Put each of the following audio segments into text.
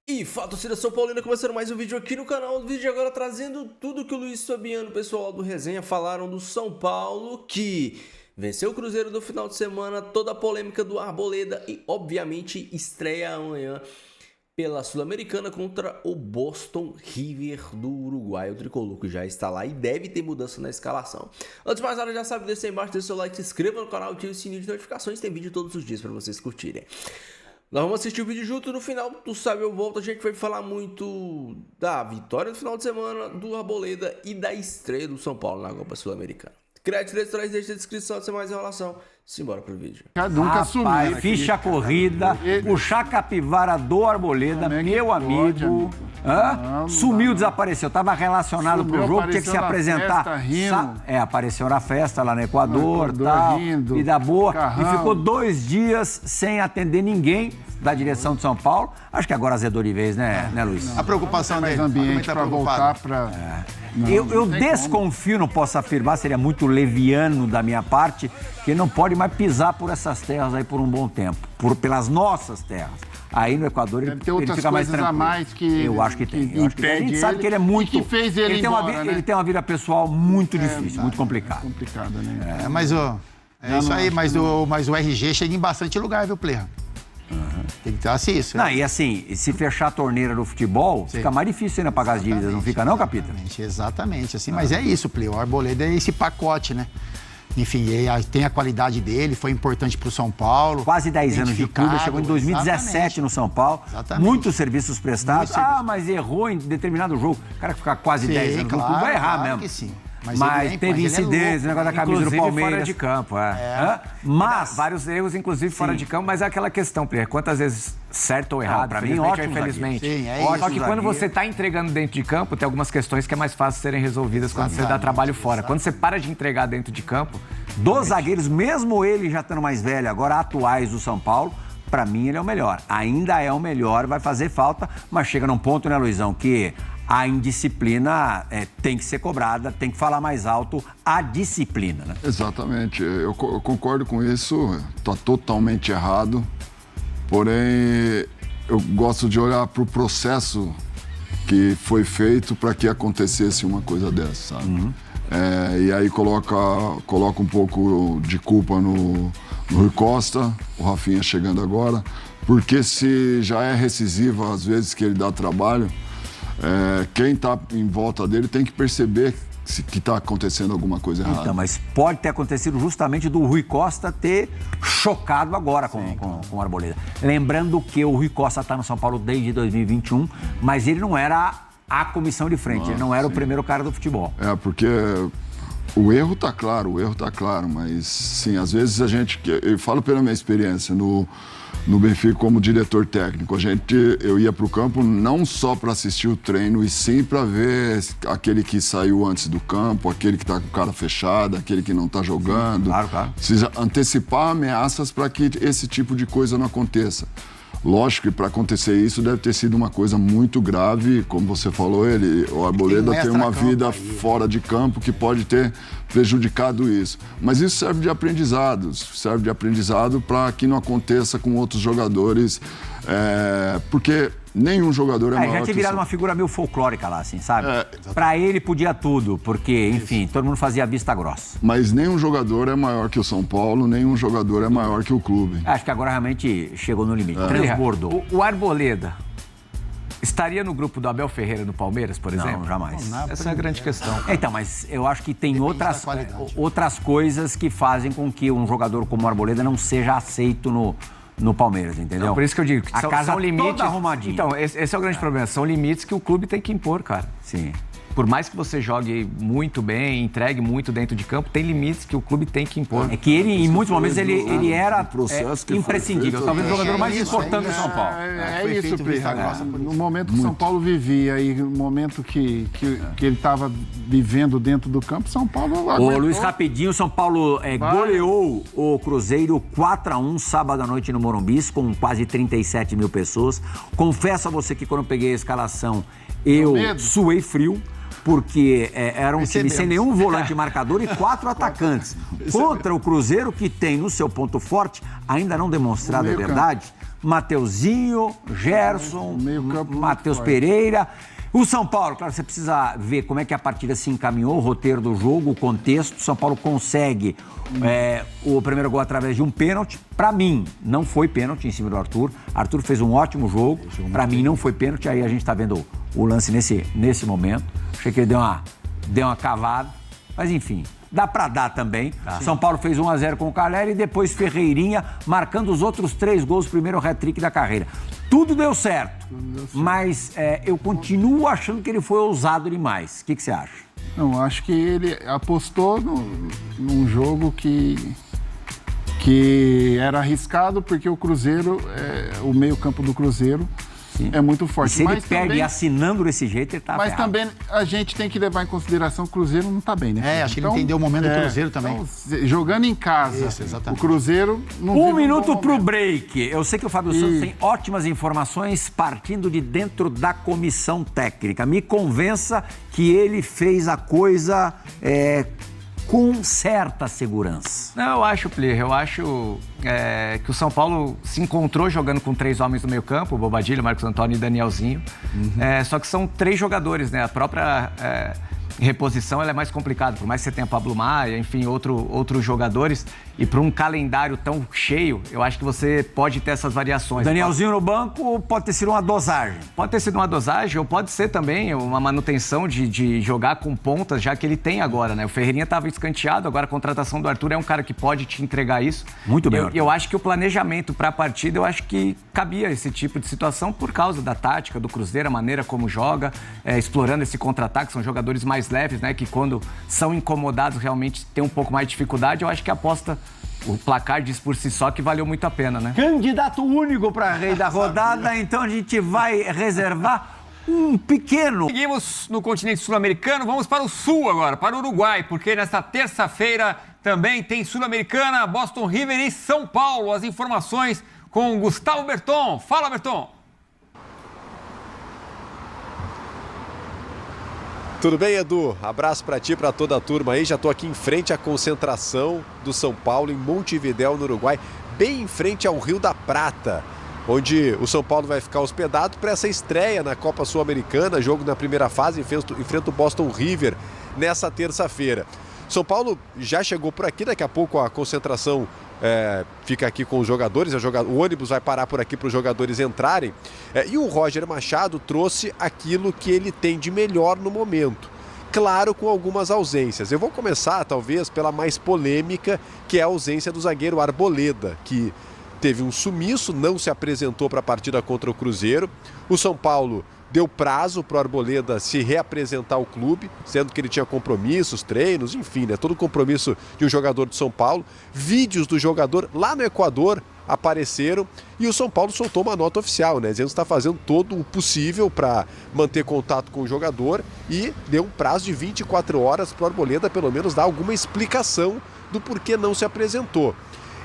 E fala, torcida São Paulina, começando mais um vídeo aqui no canal. O vídeo agora trazendo tudo que o Luiz Fabiano, o pessoal do Resenha, falaram do São Paulo, que venceu o Cruzeiro no final de semana, toda a polêmica do Arboleda e, obviamente, estreia amanhã pela Sul-Americana contra o Boston River do Uruguai. O tricolor que já está lá e deve ter mudança na escalação. Antes de mais nada, já sabe, deixa aí embaixo, deixa o seu like, se inscreva no canal, ative o sininho de notificações, tem vídeo todos os dias para vocês curtirem. Nós vamos assistir o vídeo junto, no final do Sabe Eu Volto a gente vai falar muito da vitória no final de semana, do Arboleda e da estreia do São Paulo na Copa Sul-Americana. Crédito eleitorais, deixa na descrição, sem mais enrolação. Simbora pro vídeo. Nunca sumiu. Ficha corrida, puxar capivara do Arboleda, meu amigo. Sumiu, desapareceu. Tava relacionado pro jogo, tinha que se apresentar. Apareceu na festa lá no Equador, tal, e da boa. E ficou 2 dias sem atender ninguém da direção de São Paulo. Acho que agora azedou de vez, né, Luiz? A preocupação dele. Ambiente para voltar para... Eu desconfio, não posso afirmar, seria muito leviano da minha parte, que ele não pode mais pisar por essas terras aí por um bom tempo, pelas nossas terras. Aí no Equador ele fica mais tranquilo. A mais que eu acho que tem. Eu acho que tem. A gente sabe que ele é muito... que fez ele embora, Ele tem uma vida pessoal muito difícil, muito complicada. Complicada, né? Mas isso aí, mas o RG chega em bastante lugar, viu, Player? Tem que ter isso. Não, e assim, se fechar a torneira do futebol, fica mais difícil ainda pagar as dívidas, não fica não, Capita? Exatamente, assim, mas é isso, Player. O Arboleda é esse pacote, né? Enfim, tem a qualidade dele, foi importante pro São Paulo. Quase 10 anos de clube, chegou em 2017 no São Paulo. Exatamente. Muitos serviços prestados. Mas errou em determinado jogo. O cara que ficar quase 10 anos no clube vai errar mesmo. Que sim. Mas teve incidência, negócio da camisa do Palmeiras. Fora de campo, Mas vários erros, inclusive fora de campo, mas é aquela questão, Pierre, quantas vezes certo ou errado, pra mim, ótimo, infelizmente. Sim, Só que quando você está entregando dentro de campo, tem algumas questões que é mais fácil serem resolvidas quando você dá trabalho fora. Quando você para de entregar dentro de campo... Dos zagueiros, mesmo ele já estando mais velho, agora atuais do São Paulo, pra mim ele é o melhor. Ainda é o melhor, vai fazer falta, mas chega num ponto, né, Luizão, que a indisciplina tem que ser cobrada, tem que falar mais alto a disciplina, né? Exatamente, eu concordo com isso, está totalmente errado, porém eu gosto de olhar para o processo que foi feito para que acontecesse uma coisa dessa, sabe? E aí coloca um pouco de culpa no Rui Costa, o Rafinha chegando agora, porque se já é decisivo às vezes que ele dá trabalho, quem está em volta dele tem que perceber que está acontecendo alguma coisa errada. Então, mas pode ter acontecido justamente do Rui Costa ter chocado agora com o Arboleda. Lembrando que o Rui Costa está no São Paulo desde 2021, mas ele não era a comissão de frente, ele não era o primeiro cara do futebol. Porque o erro tá claro, mas sim, às vezes eu falo pela minha experiência no Benfica como diretor técnico, eu ia pro campo não só para assistir o treino, e sim para ver aquele que saiu antes do campo, aquele que tá com cara fechada, aquele que não tá jogando. Sim, claro. Precisa antecipar ameaças para que esse tipo de coisa não aconteça. Lógico que para acontecer isso deve ter sido uma coisa muito grave, como você falou, o Arboleda tem uma vida fora de campo que pode ter prejudicado isso. Mas isso serve de aprendizado para que não aconteça com outros jogadores, porque nenhum jogador é maior que o já tinha virado uma figura meio folclórica lá, assim, sabe? Pra ele podia tudo, porque, enfim, todo mundo fazia vista grossa. Mas nenhum jogador é maior que o São Paulo, nenhum jogador é maior que o clube. Acho que agora realmente chegou no limite, transbordou. O Arboleda estaria no grupo do Abel Ferreira no Palmeiras, por exemplo? Não, jamais. Essa é a grande questão. Então, mas eu acho que tem outras coisas que fazem com que um jogador como o Arboleda não seja aceito no Palmeiras, entendeu? Não, por isso que eu digo que são limites. Toda arrumadinha. Então, esse é o grande problema. São limites que o clube tem que impor, cara. Sim. Por mais que você jogue muito bem, entregue muito dentro de campo, tem limites que o clube tem que impor. É que ele, em muitos momentos, ele era imprescindível. Talvez o jogador mais importante do São Paulo. É isso, Pierre. No momento que o São Paulo vivia e no momento que ele estava vivendo dentro do campo, São Paulo aguentou. Ô, Luiz, rapidinho, São Paulo goleou o Cruzeiro 4-1 sábado à noite no Morumbi, com quase 37 mil pessoas. Confesso a você que quando eu peguei a escalação, eu suei frio. Porque era um time sem nenhum volante marcador e 4 atacantes. Contra o Cruzeiro, que tem no seu ponto forte, ainda não demonstrado, é verdade, Mateuzinho, Gerson, Matheus Pereira. O São Paulo, claro, você precisa ver como é que a partida se encaminhou, o roteiro do jogo, o contexto. O São Paulo consegue o primeiro gol através de um pênalti. Para mim, não foi pênalti em cima do Arthur. Arthur fez um ótimo jogo. Para mim, não foi pênalti. Aí a gente está vendo o lance nesse momento. Achei que ele deu uma cavada. Mas, enfim, dá para dar também. São Paulo fez 1-0 com o Caleri e depois Ferreirinha marcando os outros 3 gols, primeiro hat-trick da carreira. Tudo deu certo. Mas eu continuo achando que ele foi ousado demais. O que você acha? Não, acho que ele apostou num jogo que era arriscado, porque o Cruzeiro, o meio-campo do Cruzeiro é muito forte. E se ele perde também, assinando desse jeito, ele tá Mas ferrado. também a gente tem que levar em consideração que o Cruzeiro não tá bem, né? Acho que ele entendeu o momento do Cruzeiro também. Então, jogando em casa, o Cruzeiro não Um minuto pro break. Eu sei que o Fábio Santos tem ótimas informações partindo de dentro da comissão técnica. Me convença que ele fez a coisa com certa segurança. Não, eu acho, Plir, que o São Paulo se encontrou jogando com 3 homens no meio campo, o Bobadilha, Marcos Antônio e Danielzinho. Só que são 3 jogadores, né? A própria reposição ela é mais complicada, por mais que você tenha Pablo Maia, enfim, outros jogadores. E para um calendário tão cheio, eu acho que você pode ter essas variações. Danielzinho no banco pode ter sido uma dosagem. Pode ter sido uma dosagem ou pode ser também uma manutenção de jogar com pontas, já que ele tem agora, né? O Ferreirinha estava escanteado, agora a contratação do Arthur é um cara que pode te entregar isso. Muito bem. Eu acho que o planejamento para a partida, eu acho que cabia esse tipo de situação por causa da tática do Cruzeiro, a maneira como joga, explorando esse contra-ataque, são jogadores mais leves, né? Que quando são incomodados realmente tem um pouco mais de dificuldade. Eu acho que a aposta... O placar diz por si só que valeu muito a pena, né? Candidato único para rei da rodada, então a gente vai reservar um pequeno... Seguimos no continente sul-americano, vamos para o sul agora, para o Uruguai, porque nesta terça-feira também tem Sul-Americana, Boston River e São Paulo. As informações com Gustavo Berton. Fala, Berton! Tudo bem, Edu? Abraço para ti e para toda a turma aí. Já estou aqui em frente à concentração do São Paulo em Montevidéu, no Uruguai, bem em frente ao Rio da Prata, onde o São Paulo vai ficar hospedado para essa estreia na Copa Sul-Americana, jogo na primeira fase, enfrenta o Boston River nessa terça-feira. São Paulo já chegou por aqui, daqui a pouco a concentração fica aqui com os jogadores, o ônibus vai parar por aqui para os jogadores entrarem, e o Roger Machado trouxe aquilo que ele tem de melhor no momento, claro, com algumas ausências. Eu vou começar talvez pela mais polêmica, que é a ausência do zagueiro Arboleda, que teve um sumiço, não se apresentou para a partida contra o Cruzeiro. O São Paulo deu prazo para o Arboleda se reapresentar ao clube, sendo que ele tinha compromissos, treinos, enfim, né, todo compromisso de um jogador do São Paulo. Vídeos do jogador lá no Equador apareceram e o São Paulo soltou uma nota oficial, né, dizendo que está fazendo todo o possível para manter contato com o jogador e deu um prazo de 24 horas para o Arboleda pelo menos dar alguma explicação do porquê não se apresentou.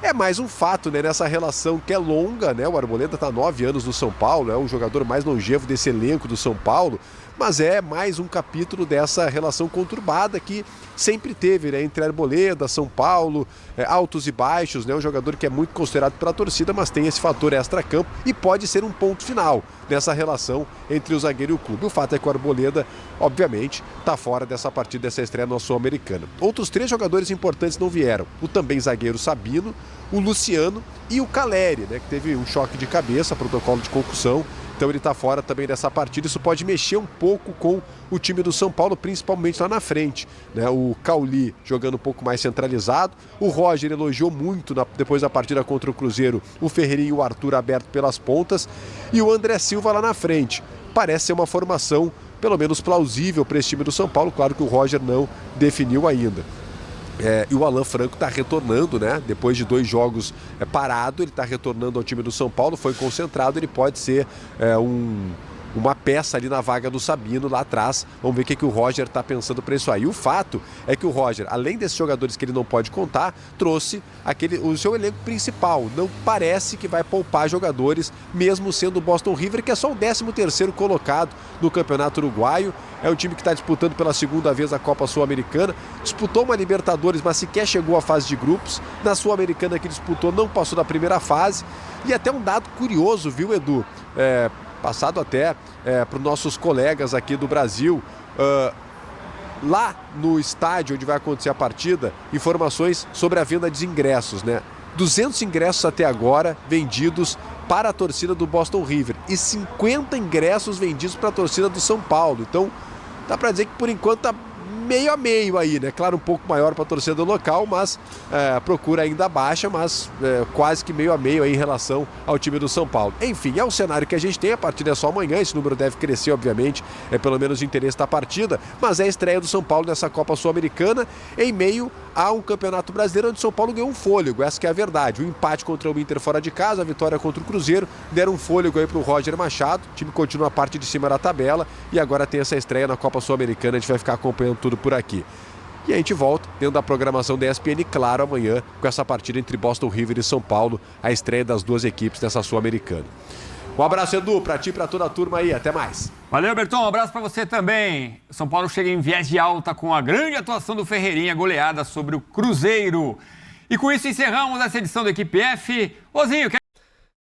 É mais um fato, né, nessa relação que é longa, né? O Arboleda está há 9 anos no São Paulo, é o jogador mais longevo desse elenco do São Paulo, mas é mais um capítulo dessa relação conturbada que sempre teve, né, entre Arboleda, São Paulo, altos e baixos, né? Um jogador que é muito considerado pela torcida, mas tem esse fator extra-campo e pode ser um ponto final nessa relação entre o zagueiro e o clube. O fato é que o Arboleda, obviamente, está fora dessa partida, dessa estreia na Sul-Americana. Outros 3 jogadores importantes não vieram. O também zagueiro Sabino, o Luciano e o Caleri, né, que teve um choque de cabeça, protocolo de concussão. Então ele está fora também dessa partida. Isso pode mexer um pouco com o time do São Paulo, principalmente lá na frente, né? O Cauli jogando um pouco mais centralizado. O Roger elogiou muito depois da partida contra o Cruzeiro o Ferreirinha e o Arthur aberto pelas pontas. E o André Silva lá na frente. Parece ser uma formação pelo menos plausível para esse time do São Paulo. Claro que o Roger não definiu ainda. E o Alan Franco está retornando, né? Depois de 2 jogos parado, ele está retornando ao time do São Paulo, foi concentrado, ele pode ser uma peça ali na vaga do Sabino lá atrás. Vamos ver o que o Roger está pensando para isso aí. O fato é que o Roger, além desses jogadores que ele não pode contar, trouxe o seu elenco principal. Não parece que vai poupar jogadores, mesmo sendo o Boston River, que é só o 13º colocado no Campeonato Uruguaio. É um time que está disputando pela segunda vez a Copa Sul-Americana. Disputou uma Libertadores, mas sequer chegou à fase de grupos. Na Sul-Americana que disputou, não passou da primeira fase. E até um dado curioso, viu, Edu? Passado até para os nossos colegas aqui do Brasil. Lá no estádio onde vai acontecer a partida, informações sobre a venda de ingressos, né? 200 ingressos até agora vendidos para a torcida do Boston River e 50 ingressos vendidos para a torcida do São Paulo. Então, dá para dizer que por enquanto tá meio a meio aí, né? Claro, um pouco maior para a torcida do local, mas procura ainda baixa, mas quase que meio a meio aí em relação ao time do São Paulo. Enfim, é o cenário que a gente tem, a partida é só amanhã, esse número deve crescer, obviamente, pelo menos o interesse da partida, mas é a estreia do São Paulo nessa Copa Sul-Americana em meio a um Campeonato Brasileiro onde o São Paulo ganhou um fôlego, essa que é a verdade. O empate contra o Inter fora de casa, a vitória contra o Cruzeiro, deram um fôlego aí para o Roger Machado, o time continua a parte de cima da tabela e agora tem essa estreia na Copa Sul-Americana, a gente vai ficar acompanhando tudo por aqui. E a gente volta dentro da programação da ESPN, claro, amanhã com essa partida entre Boston River e São Paulo, a estreia das duas equipes nessa Sul-Americana. Um abraço, Edu, pra ti e pra toda a turma aí. Até mais. Valeu, Berton. Um abraço pra você também. São Paulo chega em viés de alta com a grande atuação do Ferreirinha, goleada sobre o Cruzeiro. E com isso encerramos essa edição do Equipe F. Ozinho, quer...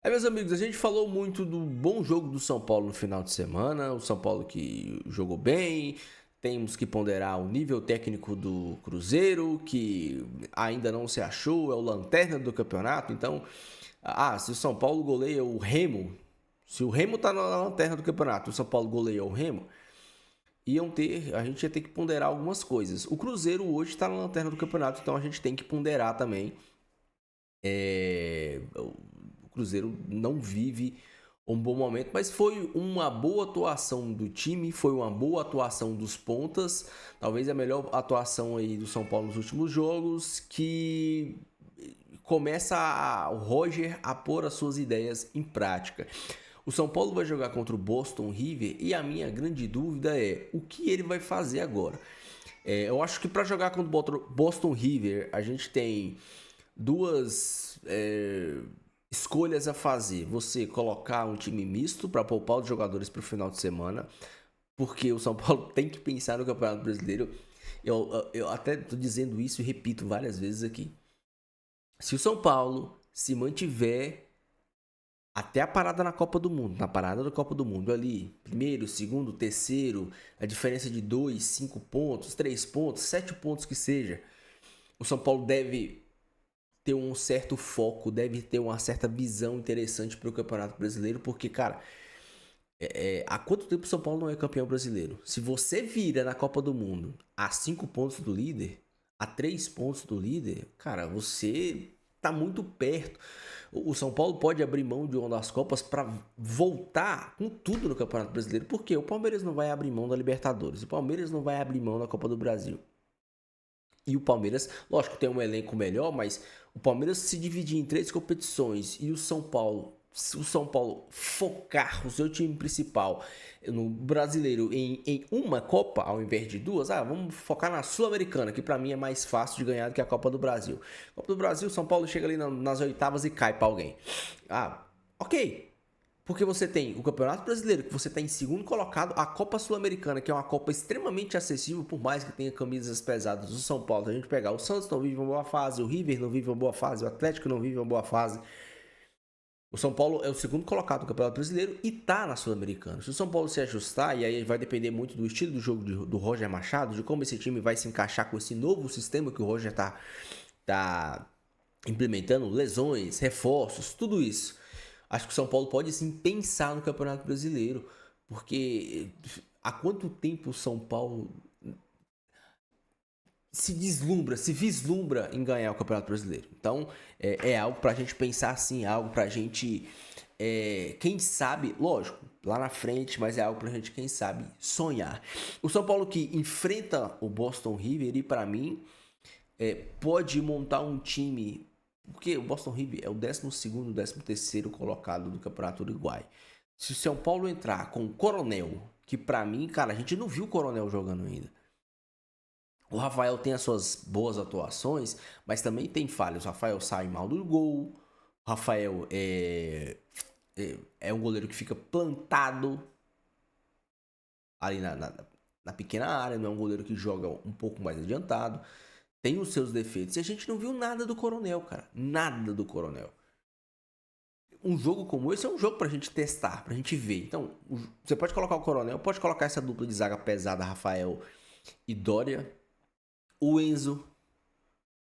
Meus amigos, a gente falou muito do bom jogo do São Paulo no final de semana. O São Paulo que jogou bem. Temos que ponderar o nível técnico do Cruzeiro, que ainda não se achou, é o lanterna do campeonato. Então, se o São Paulo goleia o Remo... Se o Remo tá na lanterna do campeonato, o São Paulo goleia o Remo, a gente ia ter que ponderar algumas coisas. O Cruzeiro hoje está na lanterna do campeonato, então a gente tem que ponderar também. O Cruzeiro não vive um bom momento, mas foi uma boa atuação do time, foi uma boa atuação dos pontas, talvez a melhor atuação aí do São Paulo nos últimos jogos, que começa o Roger a pôr as suas ideias em prática. O São Paulo vai jogar contra o Boston River e a minha grande dúvida é o que ele vai fazer agora. Eu acho que para jogar contra o Boston River a gente tem duas escolhas a fazer. Você colocar um time misto para poupar os jogadores para o final de semana, porque o São Paulo tem que pensar no Campeonato Brasileiro. Eu até estou dizendo isso e repito várias vezes aqui. Se o São Paulo se mantiver até a parada na Copa do Mundo, na parada da Copa do Mundo ali, primeiro, segundo, terceiro, a diferença de 2, 5 pontos, 3 pontos, 7 pontos que seja, o São Paulo deve ter um certo foco, deve ter uma certa visão interessante para o Campeonato Brasileiro, porque, cara, há quanto tempo o São Paulo não é campeão brasileiro? Se você vira na Copa do Mundo a 5 pontos do líder, a 3 pontos do líder, cara, você tá muito perto. O São Paulo pode abrir mão de uma das Copas para voltar com tudo no Campeonato Brasileiro, porque o Palmeiras não vai abrir mão da Libertadores, o Palmeiras não vai abrir mão da Copa do Brasil. E o Palmeiras, lógico, tem um elenco melhor, mas o Palmeiras se dividir em 3 competições e o São Paulo focar o seu time principal no brasileiro em uma Copa ao invés de duas, vamos focar na Sul-Americana, que para mim é mais fácil de ganhar do que a Copa do Brasil. Copa do Brasil, São Paulo chega ali nas oitavas e cai para alguém. Ok. Porque você tem o Campeonato Brasileiro, que você está em segundo colocado, a Copa Sul-Americana, que é uma Copa extremamente acessível, por mais que tenha camisas pesadas do São Paulo. Se a gente pegar o Santos não vive uma boa fase, o River não vive uma boa fase, o Atlético não vive uma boa fase. O São Paulo é o segundo colocado no Campeonato Brasileiro e tá na Sul-Americana. Se o São Paulo se ajustar, e aí vai depender muito do estilo do jogo do Roger Machado, de como esse time vai se encaixar com esse novo sistema que o Roger tá implementando, lesões, reforços, tudo isso. Acho que o São Paulo pode sim pensar no Campeonato Brasileiro, porque há quanto tempo o São Paulo se vislumbra em ganhar o Campeonato Brasileiro. Então, é algo pra gente pensar assim, algo pra gente, quem sabe, lógico, lá na frente, mas é algo pra gente, quem sabe, sonhar. O São Paulo que enfrenta o Boston River e pra mim, pode montar um time, porque o Boston River é o 12º, 13º colocado do Campeonato Uruguai. Se o São Paulo entrar com o Coronel, que pra mim, cara, a gente não viu o Coronel jogando ainda. O Rafael tem as suas boas atuações, mas também tem falhas. O Rafael sai mal do gol. O Rafael é um goleiro que fica plantado ali na pequena área. Não é um goleiro que joga um pouco mais adiantado. Tem os seus defeitos. E a gente não viu nada do Coronel, cara. Nada do Coronel. Um jogo como esse é um jogo pra gente testar, pra gente ver. Então, você pode colocar o Coronel, pode colocar essa dupla de zaga pesada, Rafael e Dória. O Enzo.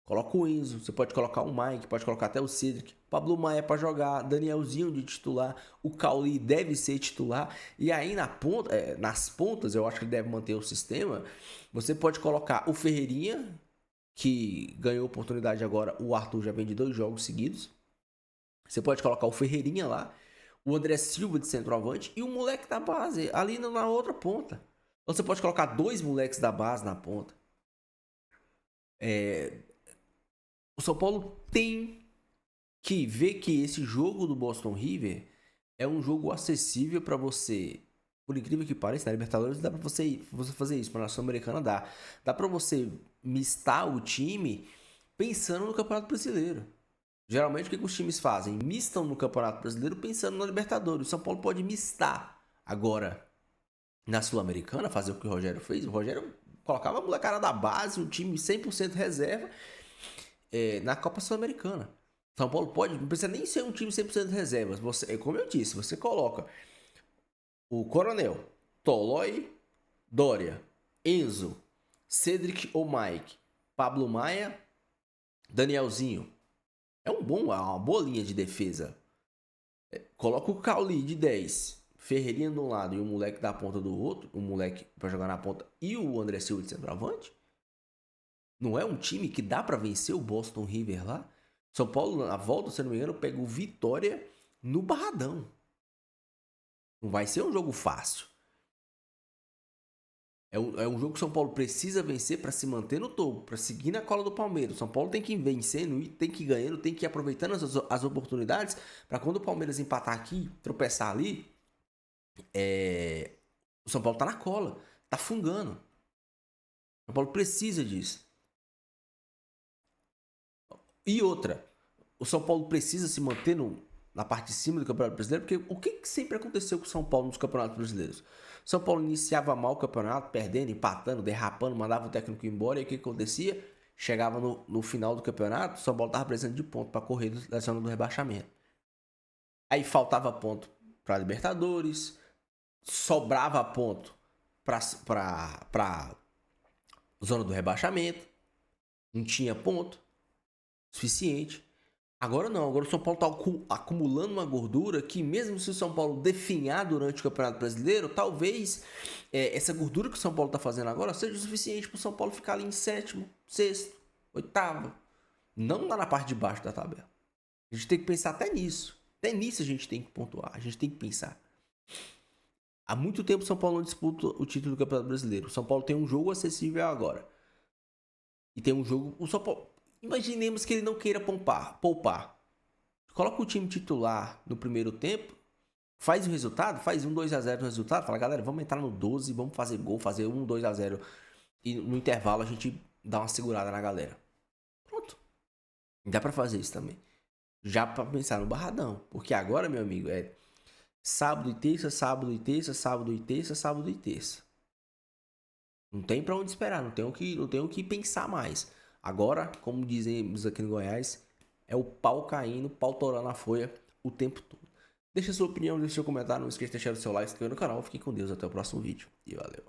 Coloca o Enzo. Você pode colocar o Mike, pode colocar até o Cedric. Pablo Maia pra jogar. Danielzinho de titular. O Cauli deve ser titular. E aí nas pontas, eu acho que ele deve manter o sistema. Você pode colocar o Ferreirinha, que ganhou oportunidade agora. O Arthur já vem de 2 jogos seguidos. Você pode colocar o Ferreirinha lá. O André Silva de centroavante. E o moleque da base ali na outra ponta. Então você pode colocar 2 moleques da base na ponta. O São Paulo tem que ver que esse jogo do Boston River é um jogo acessível para você. Por incrível que pareça, na Libertadores dá para você fazer isso, para a Sul-Americana dá para você mistar o time pensando no Campeonato Brasileiro. Geralmente o que os times fazem? Mistam no Campeonato Brasileiro pensando na Libertadores. O São Paulo pode mistar agora na Sul-Americana, fazer o que o Rogério fez. O Rogério colocava a molecada da base, um time 100% reserva na Copa Sul-Americana. São Paulo não precisa nem ser um time 100% reserva. Como eu disse, você coloca o Coronel, Tolói, Dória, Enzo, Cedric ou Mike, Pablo Maia, Danielzinho. É uma boa linha de defesa. Coloca o Cauli de 10. Ferreirinha de um lado e o moleque da ponta do outro, o moleque pra jogar na ponta e o André Silva de centroavante, não é um time que dá pra vencer o Boston River lá? São Paulo, na volta, se não me engano, pega o Vitória no Barradão. Não vai ser um jogo fácil. É um jogo que o São Paulo precisa vencer para se manter no topo, para seguir na cola do Palmeiras. O São Paulo tem que ir vencendo, tem que ir ganhando, tem que ir aproveitando as oportunidades para quando o Palmeiras empatar aqui, tropeçar ali, o São Paulo tá na cola, tá fungando. O São Paulo precisa disso. E outra, o São Paulo precisa se manter na parte de cima do Campeonato Brasileiro, porque o que sempre aconteceu com o São Paulo nos Campeonatos Brasileiros? O São Paulo iniciava mal o campeonato, perdendo, empatando, derrapando, mandava o técnico embora, e o que acontecia? Chegava no final do campeonato, o São Paulo estava precisando de ponto para correr da zona do rebaixamento. Aí faltava ponto para Libertadores, sobrava ponto para zona do rebaixamento, não tinha ponto suficiente. Agora não, agora o São Paulo está acumulando uma gordura que mesmo se o São Paulo definhar durante o Campeonato Brasileiro, talvez essa gordura que o São Paulo está fazendo agora seja o suficiente para o São Paulo ficar ali em 7º, 6º, 8º. Não lá na parte de baixo da tabela. A gente tem que pensar até nisso. Até nisso a gente tem que pontuar, a gente tem que pensar. Há muito tempo o São Paulo não disputa o título do Campeonato Brasileiro. O São Paulo tem um jogo acessível agora. E tem um jogo... O São Paulo... Imaginemos que ele não queira poupar. Coloca o time titular no primeiro tempo, faz o resultado, faz 2-0 no resultado, fala, galera, vamos entrar no 12, vamos fazer gol, fazer 2-0. E no intervalo a gente dá uma segurada na galera. Pronto. Dá pra fazer isso também. Já pra pensar no Barradão. Porque agora, meu amigo, é sábado e terça, sábado e terça, sábado e terça, sábado e terça. Não tem pra onde esperar, não tem o que pensar mais. Agora, como dizemos aqui no Goiás, é o pau caindo, pau torando a folha o tempo todo. Deixa a sua opinião, deixa seu comentário, não esqueça de deixar o seu like, se inscrever no canal. Fiquem com Deus, até o próximo vídeo e valeu.